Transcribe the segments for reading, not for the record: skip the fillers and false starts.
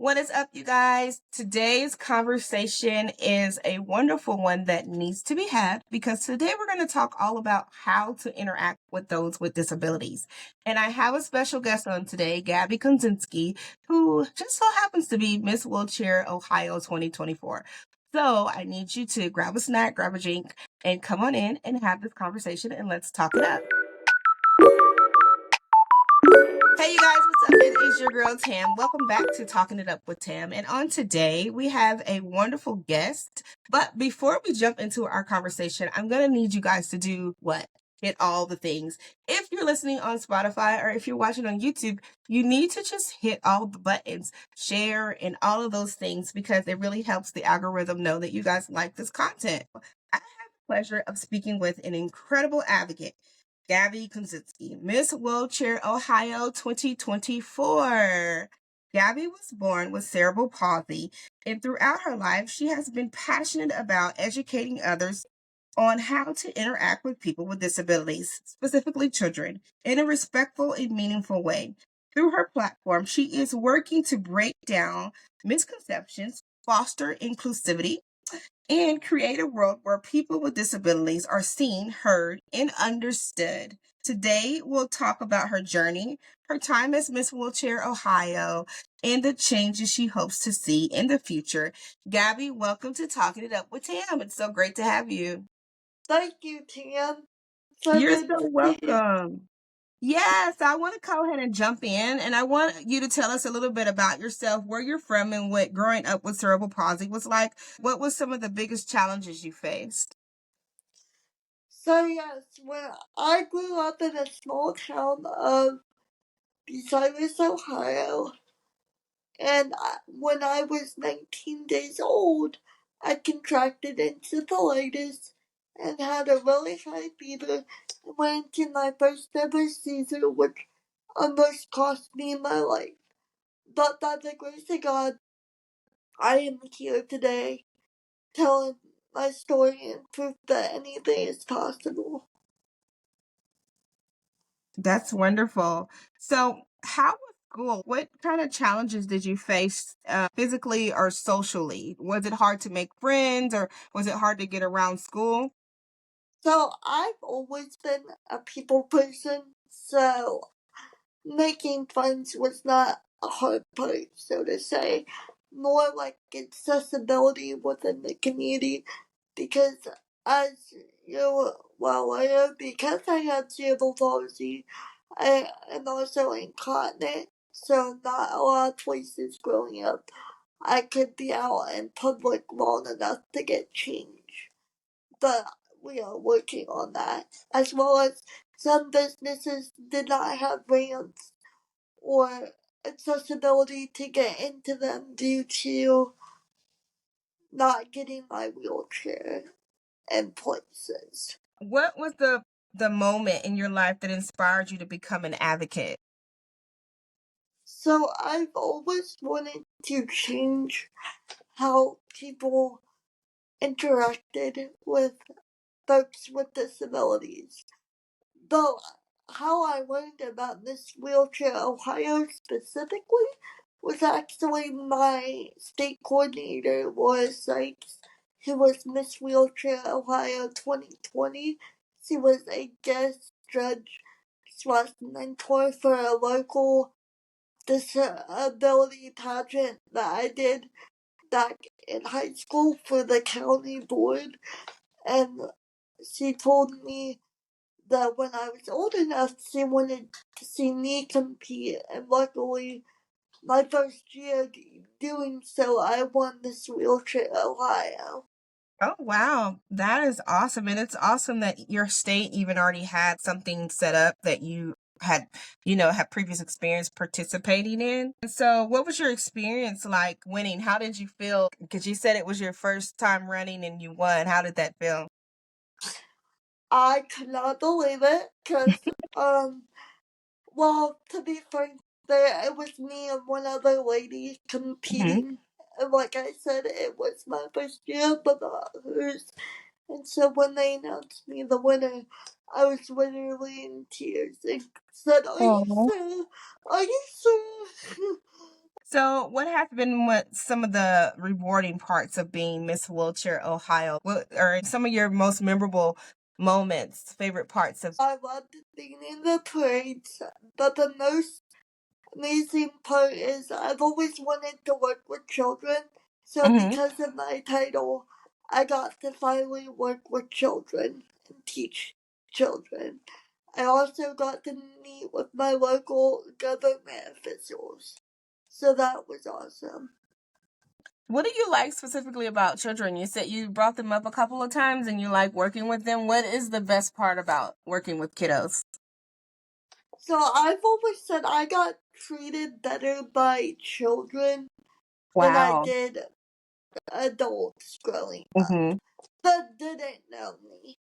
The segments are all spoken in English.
What is up, you guys? Today's conversation is a wonderful one that needs to be had because today we're going to talk all about how to interact with those with disabilities. And I have a special guest on today, Gabby Kozinski, who just so happens to be Miss Wheelchair Ohio 2024. So I need you to grab a snack, grab a drink, and come on in and have this conversation and let's talk it up. Hey, you guys, what's up? It is your girl Tam. Welcome back to Talking It Up with Tam. And on today, we have a wonderful guest. But before we jump into our conversation, I'm going to need you guys to do what? Hit all the things. If you're listening on Spotify or if you're watching on YouTube, you need to just hit all the buttons, share, and all of those things because it really helps the algorithm know that you guys like this content. I have the pleasure of speaking with an incredible advocate. Gabby Kozinski, Miss Wheelchair Ohio 2024. Gabby was born with cerebral palsy, and throughout her life, she has been passionate about educating others on how to interact with people with disabilities, specifically children, in a respectful and meaningful way. Through her platform, she is working to break down misconceptions, foster inclusivity, and create a world where people with disabilities are seen, heard, and understood. Today, we'll talk about her journey, her time as Miss Wheelchair Ohio, and the changes she hopes to see in the future. Gabby, welcome to Talking It Up with Tam. It's so great to have you. Thank you, Tam. So You're good so to be here. welcome. Yes, I want to go ahead and jump in, and I want you to tell us a little bit about yourself, where you're from, and what growing up with cerebral palsy was like. What was some of the biggest challenges you faced? So yes, when I grew up in a small town of Bucyrus, Ohio, and when I was 19 days old, I contracted encephalitis and had a really high fever and went into my first ever seizure, which almost cost me my life. But by the grace of God, I am here today telling my story and proof that anything is possible. That's wonderful. So, how was school? What kind of challenges did you face physically or socially? Was it hard to make friends or was it hard to get around school? So I've always been a people person, so making friends was not a hard part, so to say. More like accessibility within the community, because as you well aware, because I had cerebral palsy, I am also incontinent, so not a lot of places growing up I could be out in public long enough to get change. But we are working on that, as well as some businesses did not have ramps or accessibility to get into them due to not getting my wheelchair in places. What was the moment in your life that inspired you to become an advocate? So I've always wanted to change how people interacted with folks with disabilities. Though how I learned about Miss Wheelchair Ohio specifically was actually my state coordinator, Laura Sykes, who was Miss Wheelchair Ohio 2020. She was a guest judge slash mentor for a local disability pageant that I did back in high school for the county board. And she told me that when I was old enough, she wanted to see me compete, and luckily, my first year doing so, I won Miss Wheelchair Ohio. Oh, wow. That is awesome. And it's awesome that your state even already had something set up that you had previous experience participating in. And so what was your experience like winning? How did you feel? Because you said it was your first time running and you won. How did that feel? I could not believe it, because, well, to be frank, it was me and one other lady Mhm. competing. And like I said, it was my first year, but not hers. And so when they announced me the winner, I was literally in tears and said, Are you Oh, sure? Are you sure? So, what has been some of the rewarding parts of being Miss Wheelchair Ohio? What are some of your most memorable moments, favorite parts of? I loved being in the parades, but the most amazing part is I've always wanted to work with children. So Mhm. because of my title, I got to finally work with children and teach children. I also got to meet with my local government officials. So that was awesome. What do you like specifically about children? You said you brought them up a couple of times and you like working with them. What is the best part about working with kiddos? So I've always said I got treated better by children than I Wow. did adults growing up Hmm. that didn't know me.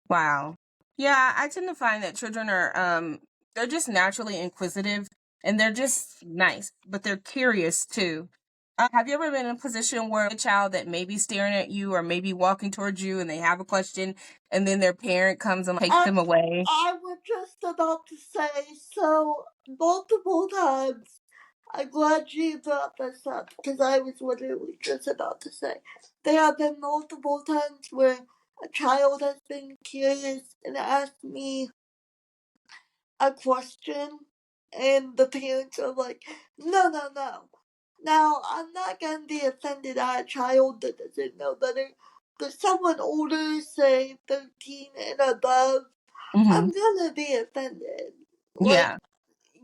Wow. Yeah, I tend to find that children are they're just naturally inquisitive and they're just nice, but they're curious too. Have you ever been in a position where a child that may be staring at you or maybe walking towards you and they have a question and then their parent comes and takes I, them away? I was just about to say, so multiple times. I'm glad you brought this up because I was literally just about to say. There have been multiple times where a child has been curious and asked me a question, and the parents are like, no, no, no. Now, I'm not going to be offended at a child that doesn't know better, but someone older, say 13 and above, Hmm. I'm going to be offended. Like, Yeah.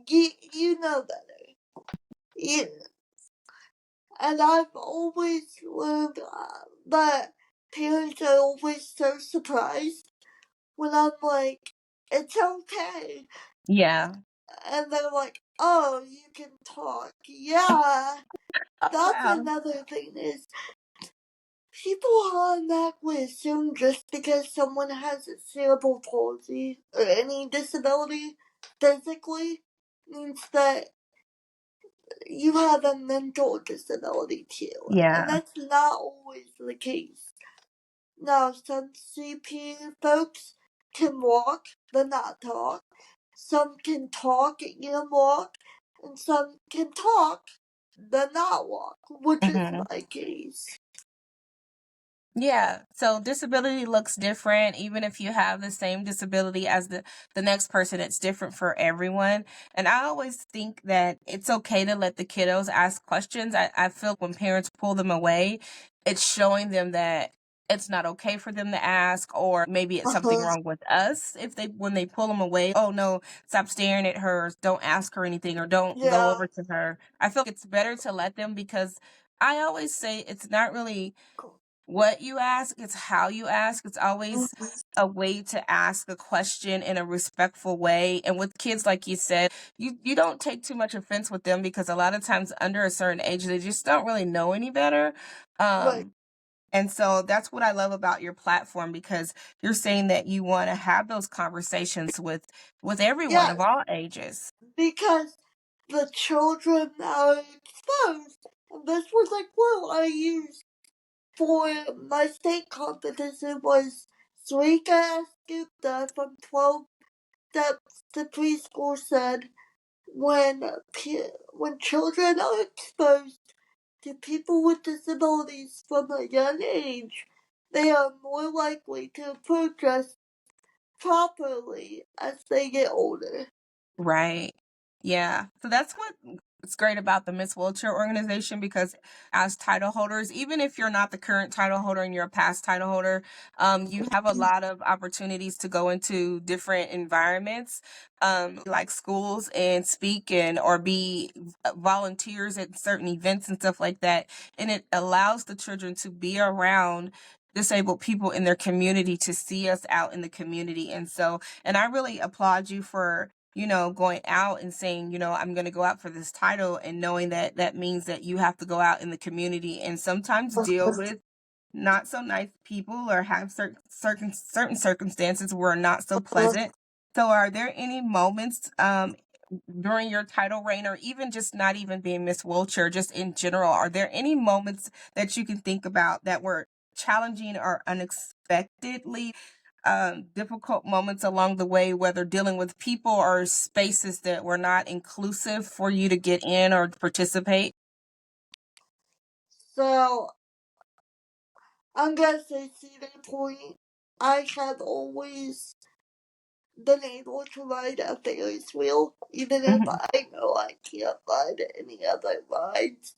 you know better. You, and I've always learned that parents are always so surprised when I'm like, it's okay. Yeah. And they're like, oh, you can talk. Yeah, that's Wow. another thing is people automatically assume just because someone has a cerebral palsy or any disability physically means that you have a mental disability too. And Yeah. that's not always the case. Now, some CP folks can walk but not talk. Some can talk and walk, and some can talk but not walk, which is Hmm. my case. Yeah. So disability looks different. Even if you have the same disability as the next person, it's different for everyone. And I always think that it's okay to let the kiddos ask questions. I feel when parents pull them away, it's showing them that it's not okay for them to ask, or maybe it's something Uh-huh. wrong with us if they when they pull them away. Oh no, stop staring at her, don't ask her anything, or don't go Yeah. over to her. I feel like it's better to let them, because I always say it's not really what you ask, it's how you ask. It's always a way to ask a question in a respectful way. And with kids, like you said, you don't take too much offense with them, because a lot of times under a certain age they just don't really know any better. Right. And so that's what I love about your platform, because you're saying that you want to have those conversations with everyone Yes, of all ages. because the children are exposed. And this was like what I used for my state competition was Suika Gupta from 12 Steps to Preschool said when when children are exposed to people with disabilities from a young age, they are more likely to approach us properly as they get older. Right. Yeah. So that's what it's great about the Miss Wheelchair organization, because as title holders, even if you're not the current title holder and you're a past title holder, you have a lot of opportunities to go into different environments, like schools, and speak and or be volunteers at certain events and stuff like that. And it allows the children to be around disabled people in their community, to see us out in the community. And so, and I really applaud you for going out and saying, I'm going to go out for this title, and knowing that that means that you have to go out in the community and sometimes deal with not so nice people, or have certain circumstances were not so pleasant. So are there any moments during your title reign, or even just not even being Miss Wheelchair, just in general, are there any moments that you can think about that were challenging or unexpectedly difficult moments along the way, whether dealing with people or spaces that were not inclusive for you to get in or participate? So I'm gonna say Cedar Point. I have always been able to ride a Ferris wheel, even if Mhm. I know I can't ride any other rides.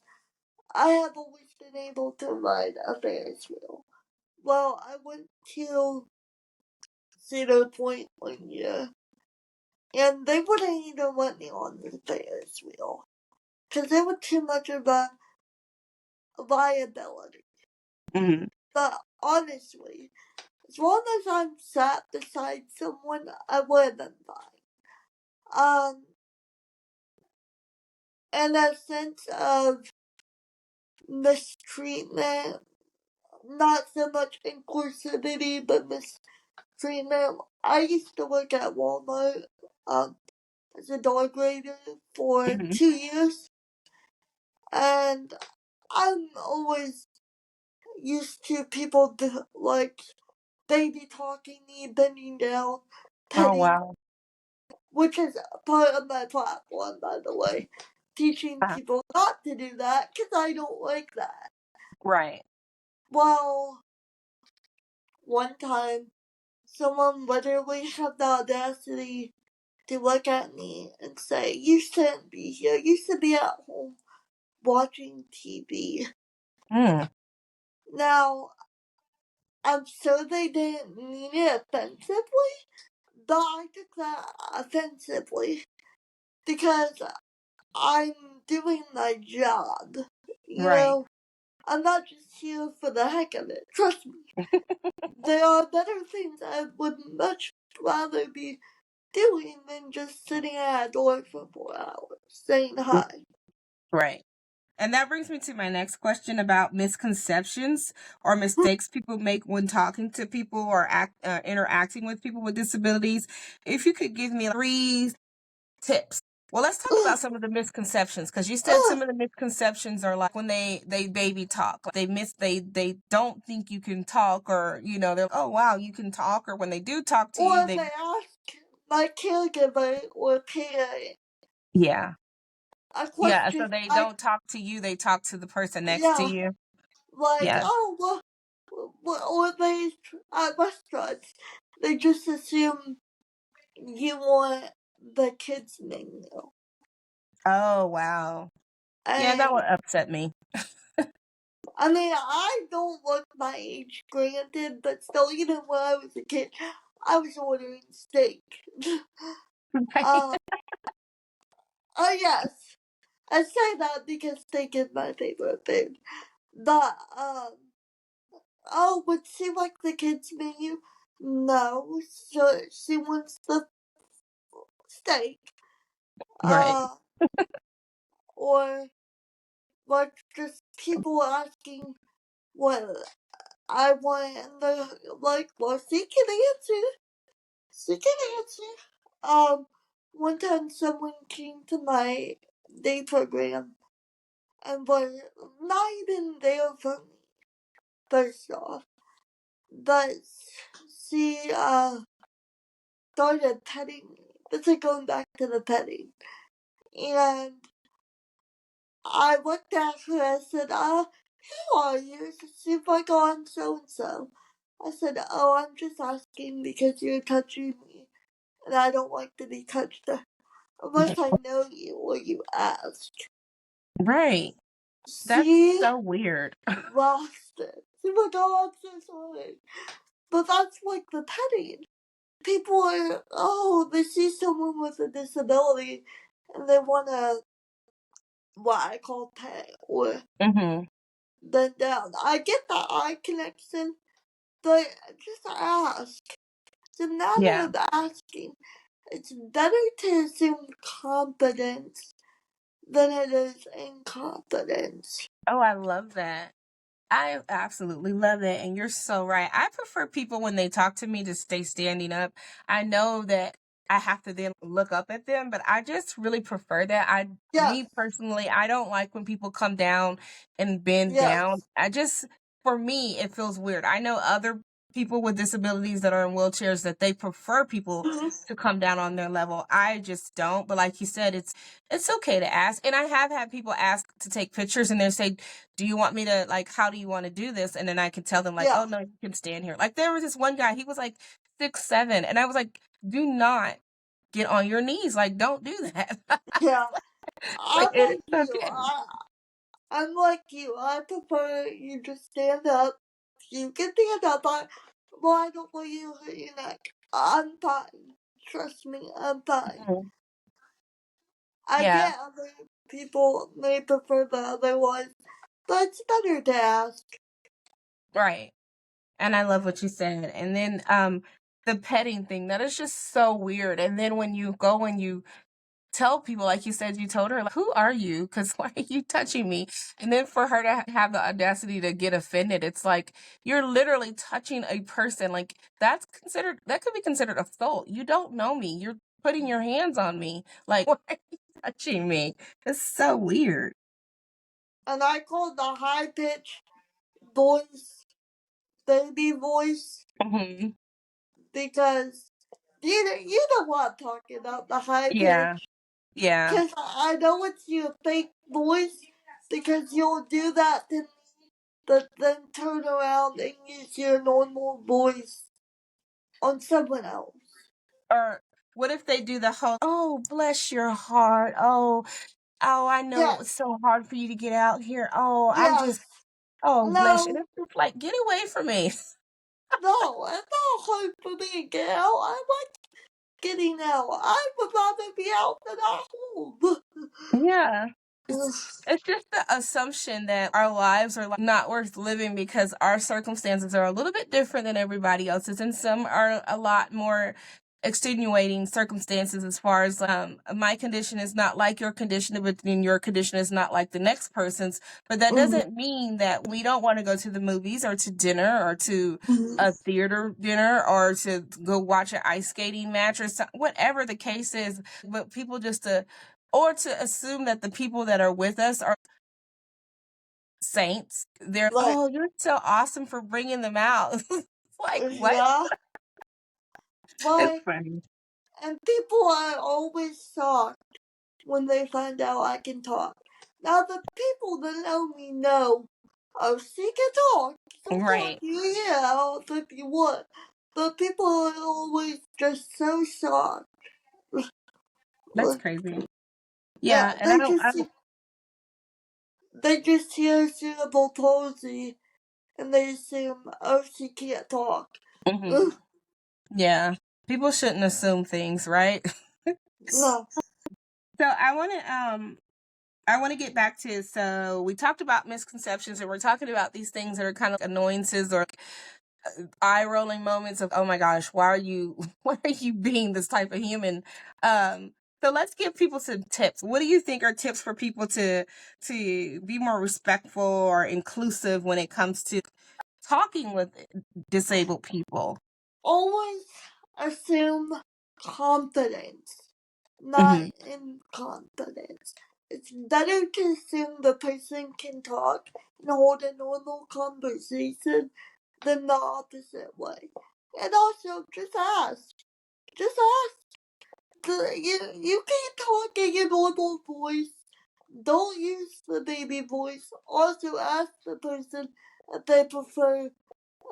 I have always been able to ride a Ferris wheel. Well, I went to Cedar Point one year, and they wouldn't even let me on the Ferris wheel because it was too much of a liability. Mhm. But honestly, as long as I'm sat beside someone, I would have been fine. And a sense of mistreatment, not so much inclusivity, but mistreatment. I used to work at Walmart as a dog grader for Mhm. 2 years, and I'm always used to people like baby talking me, bending down, Oh, petting, wow. which is part of my platform, by the way, teaching Uh, people not to do that because I don't like that. right. Well, one time, someone literally had the audacity to look at me and say, "You shouldn't be here. You should be at home watching TV." Mm. Now, I'm sure they didn't mean it offensively, but I took that offensively because I'm doing my job. You Right. know, I'm not just here for the heck of it. Trust me, there are better things I would much rather be doing than just sitting at a door for 4 hours saying Mm. hi. Right. And that brings me to my next question about misconceptions or mistakes people make when talking to people or interacting with people with disabilities. If you could give me 3 tips. Well, let's talk about Ugh, some of the misconceptions because you said ugh. some of the misconceptions are like when they baby talk, like they don't think you can talk, or they're like, oh wow, you can talk, or when they do talk to you, Or they they ask my caregiver or parent yeah. a Yeah, so question they like, don't talk to you, they talk to the person next to yeah, you. like, Yeah. oh, or they, at restaurants, they just assume you want the kids menu. Oh, wow. Yeah, that And, would upset me. I mean, I don't look my age, granted, but still, even when I was a kid, I was ordering steak. Right. uh, oh, yes. I say that because steak is my favorite food. But, oh, would she like the kids menu? No, so she wants the steak. Right. Uh, or like just people asking what I want, and they're like, well, she can answer. She can answer. One time someone came to my day program and was not even there for me, first off. But she, started petting me. This is going back to the petting. And I looked at her, I said, who are you? She's like, oh, I'm so and so. I said, oh, I'm just asking because you're touching me, and I don't like to be touched unless I know you or you ask. Right. That's She so weird. lost it. She was like, oh, I'm so sorry. But that's like the petting. People are, oh, they see someone with a disability and they want to, what I call pet or Mhm. bend down. I get that eye connection, but just ask. It's a matter Yeah. of asking. It's better to assume competence than it is incompetence. Oh, I love that. I absolutely love that, and you're so right. I prefer people when they talk to me to stay standing up. I know that I have to then look up at them, but I just really prefer that. Yes, Me personally, I don't like when people come down and bend down. yes, For me, it feels weird. I know other people with disabilities that are in wheelchairs that they prefer people to come down on their level. I just don't. But like you said, it's okay to ask. And I have had people ask to take pictures and they say, "Do you want me to like? How do you want to do this?" And then I can tell them like, Yeah. "Oh no, you can stand here." Like there was this one guy, he was like 6'7", and I was like, "Do not get on your knees. Like don't do that." Yeah. Like I'm it like is you. okay. I'm like you. I prefer you just stand up. You can stand up. Why don't you hurt your neck? I'm fine. Trust me, I'm fine. Mhm. I Yeah, get other people may prefer the other one, but it's better to ask. right. And I love what you said. And then the petting thing, that is just so weird. And then when you go and you tell people, like you said, you told her, like, "Who are you? Because why are you touching me?" And then for her to have the audacity to get offended, it's like you're literally touching a person. Like that could be considered assault. You don't know me. You're putting your hands on me. Like why are you touching me? It's so weird. And I call the high pitch voice baby voice Hmm. because you know what I'm talking about, the high Yeah, pitch. yeah, Because I know it's your fake voice because you'll do that to me, but then turn around and use your normal voice on someone else. or what if they do the whole, "Oh, bless your heart. Oh, I know it Yes, was so hard for you to get out here. Oh, yes. oh, bless you." And No, it's just like, get away from me. no, it's not hard for me to get out. I like getting out. I would rather be out than at home. Yeah. It's just the assumption that our lives are like not worth living because our circumstances are a little bit different than everybody else's, and some are a lot more extenuating circumstances as far as my condition is not like your condition, but then your condition is not like the next person's. But that doesn't mean that we don't want to go to the movies or to dinner or to a theater dinner or to go watch an ice skating match or whatever the case is. But people just or to assume that the people that are with us are saints. They're, Like, "Oh, you're so awesome for bringing them out." Like, what? yeah, It's like, funny. and people are always shocked when they find out I can talk. Now, the people that know me know, oh, she can talk. She'll talk Right. to you, yeah, I don't think you would. But people are always just so shocked. That's crazy. Yeah, Yeah, and I don't they just hear cerebral palsy and they assume, oh, she can't talk. mhm. Yeah. People shouldn't assume things, right? No, So I want to get back to, so we talked about misconceptions and we're talking about these things that are kind of annoyances or eye rolling moments of, "Oh my gosh, why are you why are you being this type of human?" So let's give people some tips. What do you think are tips for people to be more respectful or inclusive when it comes to talking with disabled people? always assume confidence, not Hmm. incompetence. It's better to assume the person can talk and hold a normal conversation than the opposite way. And also, just ask. Just ask. You can't talk in your normal voice. Don't use the baby voice. Also, ask the person if they prefer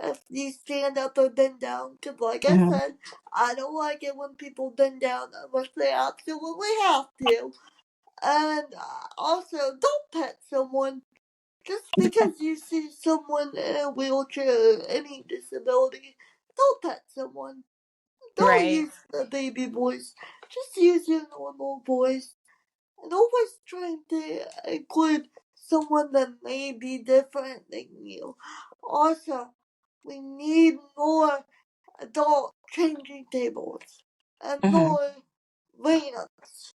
if you stand up or bend down. Because, like I Hmm. said, I don't like it when people bend down unless they absolutely have to. And also, don't pet someone. Just because you see someone in a wheelchair or any disability, don't pet someone. Don't Right. use the baby voice. Just use your normal voice. And always trying to include someone that may be different than you. Also, we need more adult changing tables and Hmm. more ramps.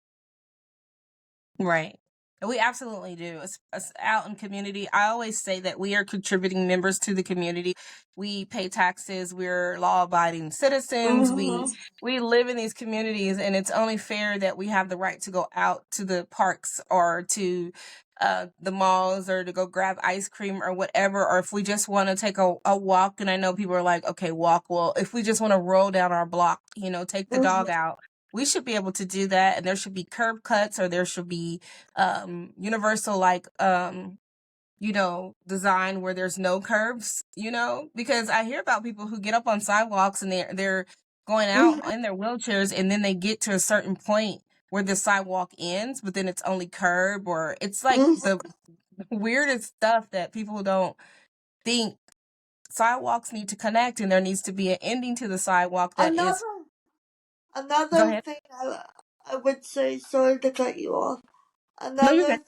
Right. We absolutely do. It's out in community. I always say that we are contributing members to the community. We pay taxes. We're law-abiding citizens. We live in these communities, and it's only fair that we have the right to go out to the parks or to the malls or to go grab ice cream or whatever. Or if we just want to take a walk, and I know people are like, okay, walk. Well, if we just want to roll down our block, take the dog out, we should be able to do that. And there should be curb cuts, or there should be universal, like design where there's no curves, because I hear about people who get up on sidewalks and they're going out in their wheelchairs, and then they get to a certain point where the sidewalk ends, but then it's only curb, or it's like the weirdest stuff that people don't think. Sidewalks need to connect, and there needs to be an ending to the sidewalk that is. Go Another ahead. thing I would say, sorry to cut you off. No, you're good.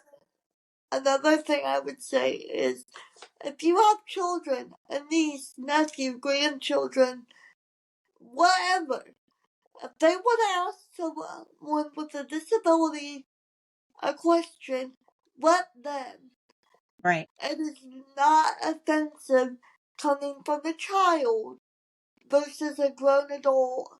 Another thing I would say is, if you have children, a niece, nephew, grandchildren, whatever, if they want to ask someone with a disability a question, let them. Right. It is not offensive coming from a child versus a grown adult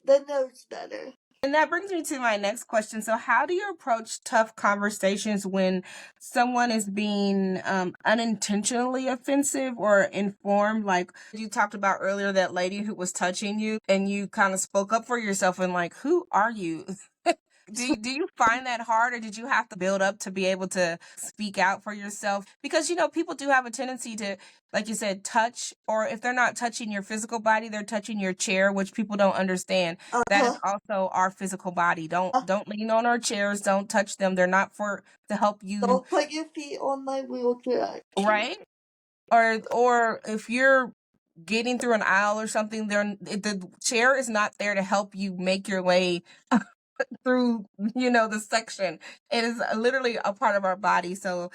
that knows better. And that brings me to my next question. So, how do you approach tough conversations when someone is being unintentionally offensive or informed? Like you talked about earlier, that lady who was touching you, and you kind of spoke up for yourself and like, who are you? Do you find that hard, or did you have to build up to be able to speak out for yourself? Because people do have a tendency to, like you said, touch, or if they're not touching your physical body, they're touching your chair, which people don't understand. That is also our physical body. Don't lean on our chairs. Don't touch them. They're not to help you. Don't put your feet on my wheelchair. Right? Or if you're getting through an aisle or something, the chair is not there to help you make your way through the section. It is literally a part of our body. So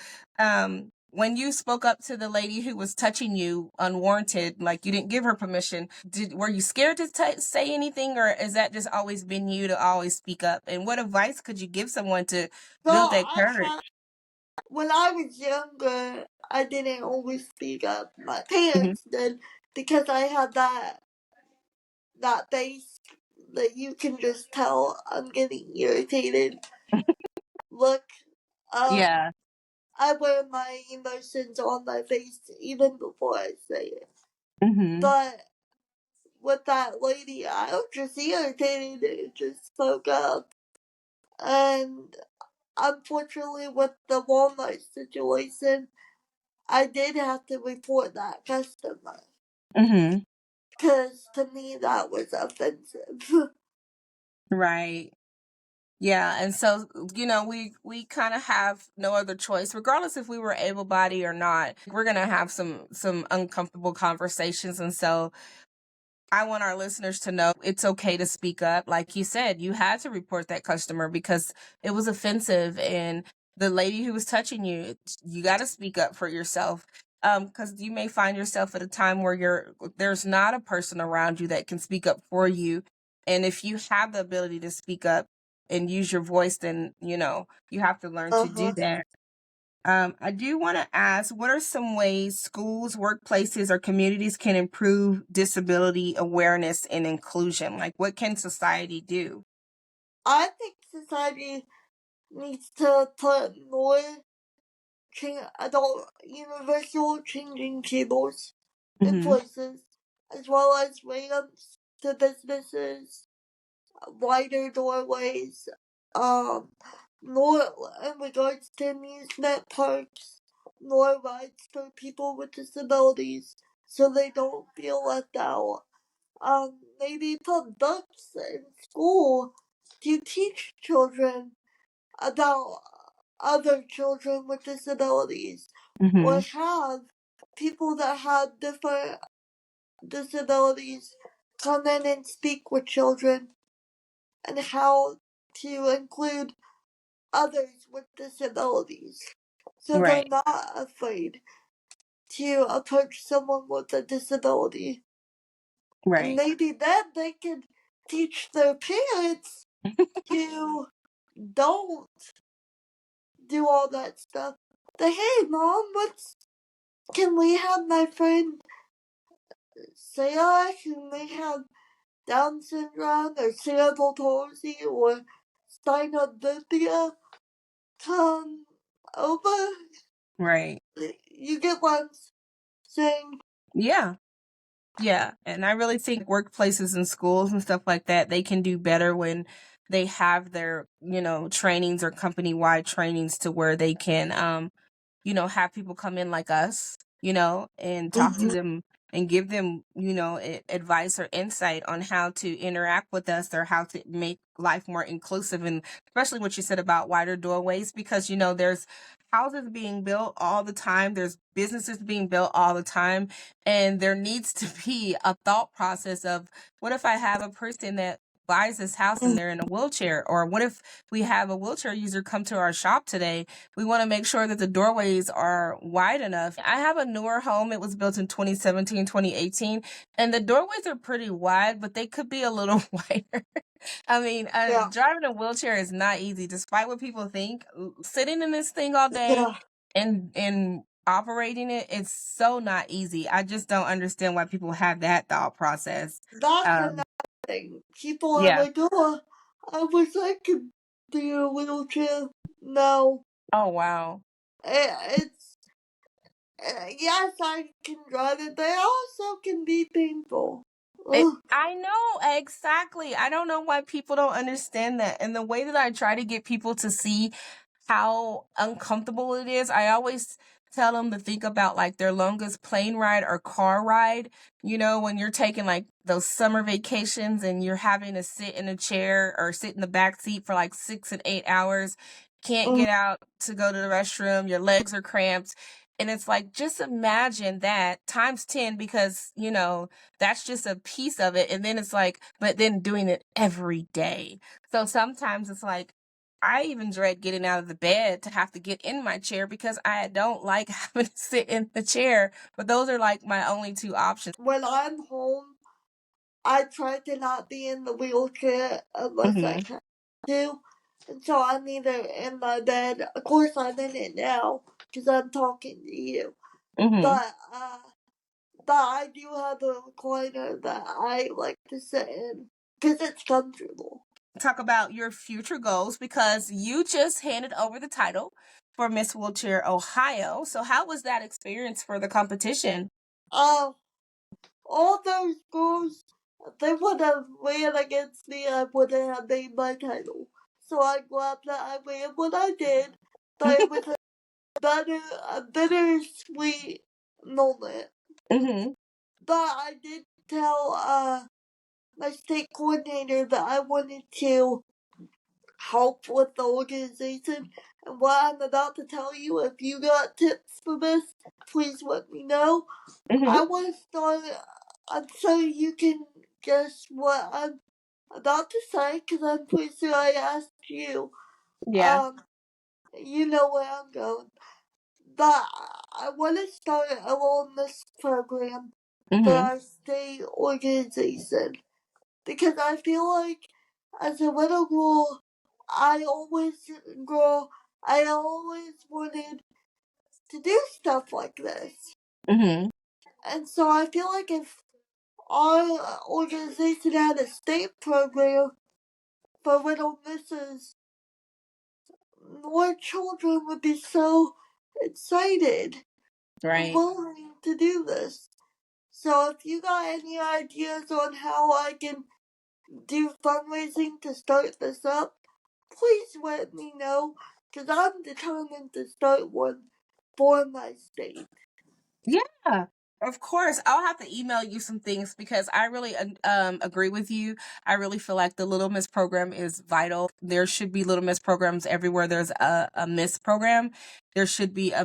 when you spoke up to the lady who was touching you unwarranted, like you didn't give her permission, were you scared to say anything, or has that just always been you to always speak up? And what advice could you give someone to build that courage? When I was younger, I didn't always speak up. My Mhm. parents did, because I had that face that you can just tell I'm getting irritated. Look, Yeah. I wear my emotions on my face even before I say it. Mm-hmm. But with that lady, I was just irritated and just spoke up. And unfortunately, with the Walmart situation, I did have to report that customer. Mm-hmm. Because to me, that was offensive. Right. Yeah, and so we kind of have no other choice, regardless if we were able-bodied or not. We're gonna have some uncomfortable conversations, and so I want our listeners to know it's okay to speak up. Like you said, you had to report that customer because it was offensive, and the lady who was touching you, you got to speak up for yourself. Because you may find yourself at a time where there's not a person around you that can speak up for you. And if you have the ability to speak up and use your voice, then, you have to learn to do that. I do want to ask, what are some ways schools, workplaces, or communities can improve disability awareness and inclusion? Like, what can society do? I think society needs to put more adult universal changing tables in Mm-hmm. places, as well as ramps to businesses, wider doorways, more in regards to amusement parks, more rides for people with disabilities so they don't feel left out. Maybe put books in school to teach children about other children with disabilities, or Mm-hmm. have people that have different disabilities come in and speak with children, and how to include others with disabilities so they're Right. not afraid to approach someone with a disability. And Right. maybe then they can teach their parents to don't do all that stuff. But hey, Mom, can we have my friend Sarah who may have Down syndrome or cerebral palsy or spinodyspia come over? Right. You get what I'm saying? Yeah. Yeah. And I really think workplaces and schools and stuff like that, they can do better when they have their, trainings or company wide trainings to where they can have people come in like us, and talk to them and give them, advice or insight on how to interact with us or how to make life more inclusive. And especially what you said about wider doorways, because, there's houses being built all the time, there's businesses being built all the time, and there needs to be a thought process of, what if I have a person that buys this house and they're in a wheelchair? Or what if we have a wheelchair user come to our shop today? We want to make sure that the doorways are wide enough. I have a newer home. It was built in 2017, 2018, and the doorways are pretty wide, but they could be a little wider. I mean, Yeah. driving a wheelchair is not easy, despite what people think. Sitting in this thing all day Yeah. and operating it, it's so not easy. I just don't understand why people have that thought process. That's another thing. People are Yeah. like, oh, I wish I could do a wheelchair. No. Oh, wow. It's, yes, I can drive it, but it also can be painful. I know, exactly. I don't know why people don't understand that. And the way that I try to get people to see how uncomfortable it is, I always tell them to think about like their longest plane ride or car ride. When you're taking like those summer vacations and you're having to sit in a chair or sit in the back seat for like 6 and 8 hours, can't get out to go to the restroom, your legs are cramped. And it's like, just imagine that times 10, because, that's just a piece of it. And then it's like, but then doing it every day. So sometimes it's like, I even dread getting out of the bed to have to get in my chair because I don't like having to sit in the chair. But those are like my only two options. When I'm home, I try to not be in the wheelchair unless I can do. And so I'm either in my bed. Of course, I'm in it now because I'm talking to you. But I do have a recliner that I like to sit in because it's comfortable. Talk about your future goals, because you just handed over the title for Miss Wheelchair Ohio. So how was that experience for the competition? All those girls, if they would have ran against me, I wouldn't have made my title. So I'm glad that I ran what I did, but it was a bittersweet moment. But I did tell my state coordinator that I wanted to help with the organization. And what I'm about to tell you, if you got tips for this, please let me know. I want to start, so you can guess what I'm about to say, because I'm pretty sure I asked you. Yeah. You know where I'm going. But I want to start a wellness program for our state organization, because I feel like as a little girl, I always wanted to do stuff like this. And so I feel like if our organization had a state program for little misses, more children would be so excited and willing to do this. So if you got any ideas on how I can do fundraising to start this up, please let me know, because I'm determined to start one for my state. Yeah, of course. I'll have to email you some things, because I really agree with you. I really feel like the Little Miss program is vital. There should be Little Miss programs everywhere there's a Miss program. There should be a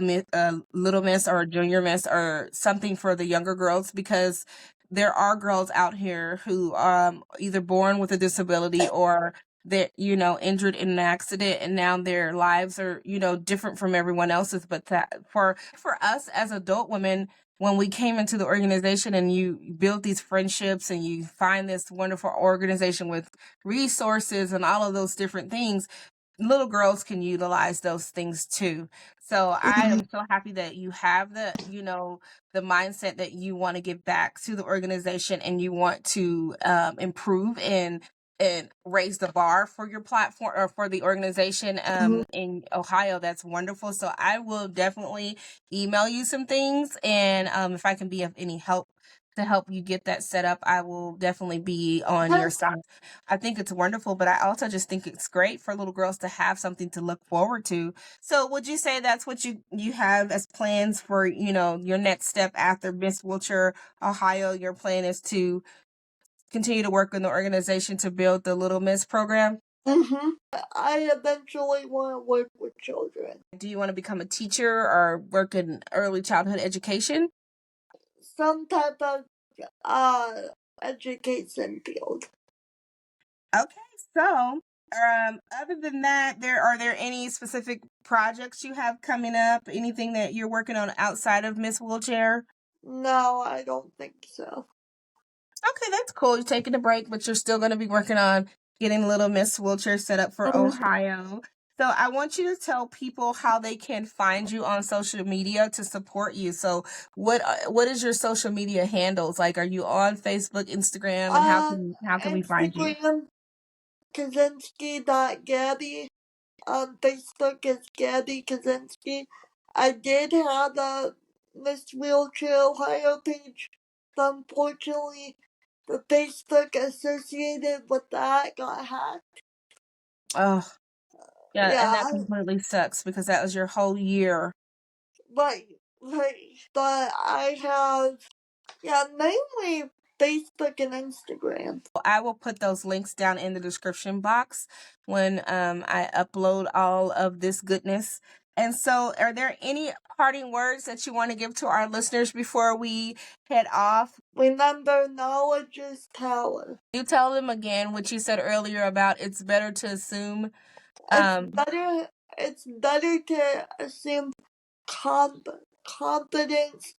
Little Miss or a Junior Miss or something for the younger girls, because there are girls out here who either born with a disability or that injured in an accident, and now their lives are different from everyone else's. But that for us as adult women, when we came into the organization and you build these friendships and you find this wonderful organization with resources and all of those different things, little girls can utilize those things too. So I am so happy that you have the, the mindset that you want to give back to the organization and you want to improve and raise the bar for your platform or for the organization in Ohio. That's wonderful. So I will definitely email you some things, and if I can be of any help to help you get that set up, I will definitely be on your side. I think it's wonderful, but I also just think it's great for little girls to have something to look forward to. So would you say that's what you have as plans for, your next step after Miss Wiltshire, Ohio? Your plan is to continue to work in the organization to build the Little Miss program? I eventually want to work with children. Do you want to become a teacher or work in early childhood education? Some type of education field. Okay, so other than that, are there any specific projects you have coming up? Anything that you're working on outside of Miss Wheelchair? No, I don't think so. Okay, that's cool. You're taking a break, but you're still going to be working on getting Little Miss Wheelchair set up for Ohio. So I want you to tell people how they can find you on social media to support you. So what is your social media handles? Like, are you on Facebook, Instagram, and how can we find you? Instagram, Kozinski.Gabby. On Facebook is Gabby Kozinski. I did have a Miss Wheelchair Ohio page, but unfortunately, the Facebook associated with that got hacked. Oh, yeah, and that Yeah, completely sucks because that was your whole year. but I have mainly Facebook and Instagram. I will put those links down in the description box when I upload all of this goodness. And so, are there any parting words that you want to give to our listeners before we head off? Remember, knowledge is power. You tell them again what you said earlier about it's better to assume. It's better to assume competence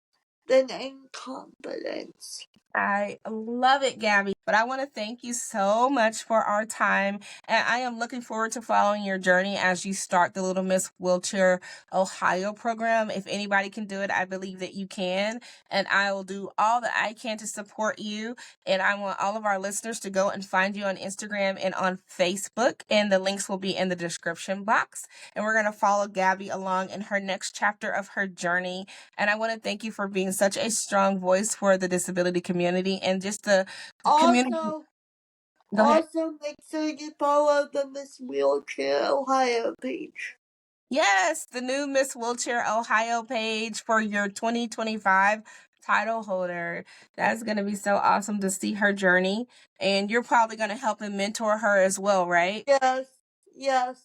than incompetence. I love it, Gabby. But I want to thank you so much for our time. And I am looking forward to following your journey as you start the Little Miss Wheelchair Ohio program. If anybody can do it, I believe that you can. And I will do all that I can to support you. And I want all of our listeners to go and find you on Instagram and on Facebook. And the links will be in the description box. And we're going to follow Gabby along in her next chapter of her journey. And I want to thank you for being such a strong voice for the disability community and just the community. Go ahead. Also, make sure you follow the Miss Wheelchair Ohio page. Yes, the new Miss Wheelchair Ohio page for your 2025 title holder. That's going to be so awesome to see her journey. And you're probably going to help and mentor her as well, right? Yes.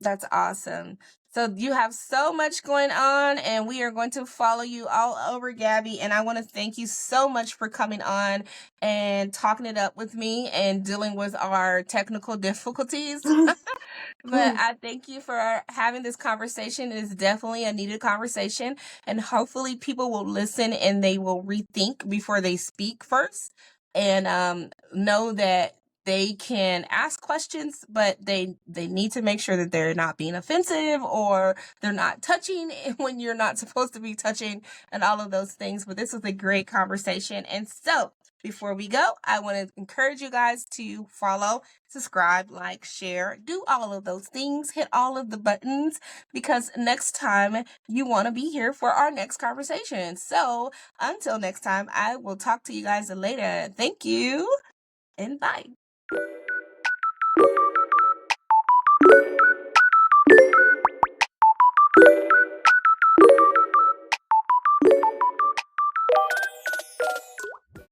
That's awesome. So you have so much going on, and we are going to follow you all over, Gabby. And I want to thank you so much for coming on and talking it up with me and dealing with our technical difficulties. But I thank you for having this conversation. It is definitely a needed conversation, and hopefully people will listen and they will rethink before they speak first, and know that they can ask questions, but they need to make sure that they're not being offensive or they're not touching when you're not supposed to be touching and all of those things. But this was a great conversation. And so before we go, I want to encourage you guys to follow, subscribe, like, share, do all of those things, hit all of the buttons, because next time you want to be here for our next conversation. So until next time, I will talk to you guys later. Thank you and bye.